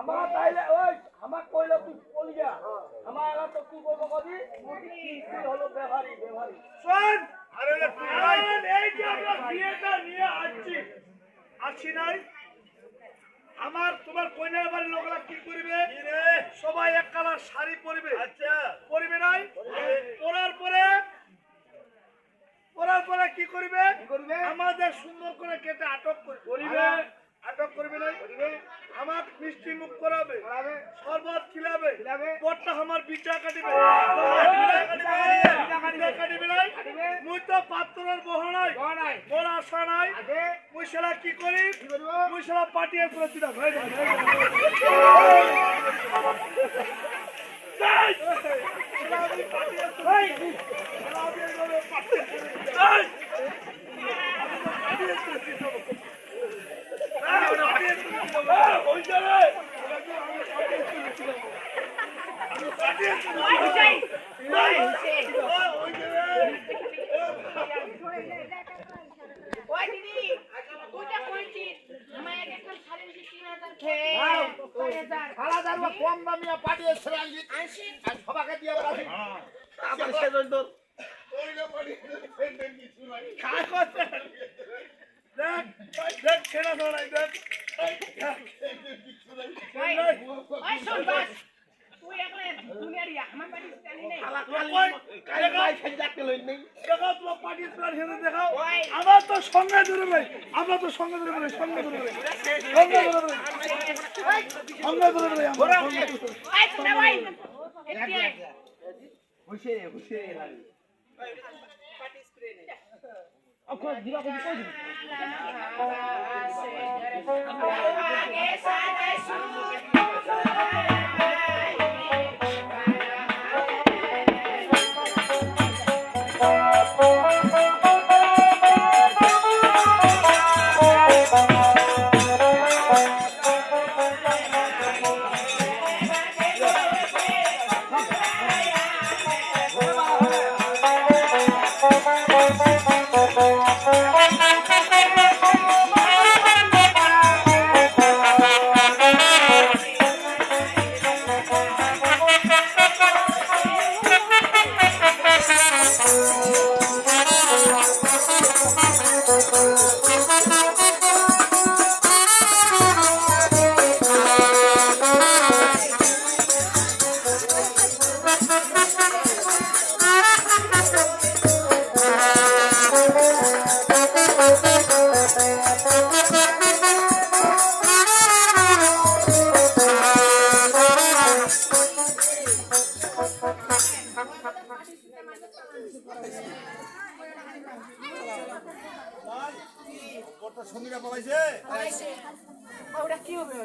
আমার তাইলে ওই আমার কইলো তুই বলিয়া আমার এলা তো কি করবো কবি কি হলো বেহারি বেহারি শোন আরে এই যে আমরা বিয়েটা নিয়ে আসছি নাই আমার তোমার কইনার বাড়ির লোকরা কি করবে সবাই এক কালার শাড়ি পরবে আচ্ছা পরবে নাই পরার পরে কি করবে আমাদের সুন্দর করে কেটে আটক করবে আটক করবে নাই আমার মিষ্টি মুখ করাবে শরবত খিলাবে পরটা আমার বিচার কাটিবে কাটিবে নাই মুই তো পাত্রের বহ নাই বড় আশা নাই মুই সেটা কি করি মুই সেটা পাটিয়ে করেছিলাম কম দামিয়া পাঠিয়েছে সবাকে দিয়ে দেখ ছেড়া ধরাই দেখ আমার তো সঙ্গে ধরে ভাই আমরা তো সঙ্গে ধরে ভাই সঙ্গে ধরে ভাই সঙ্গে ধরে ভাই সঙ্গে ধরে ভাই বসে বসে অক্ষর দিবা কই দিবি সঙ্গীরা পালাইছে ওটা কি হবে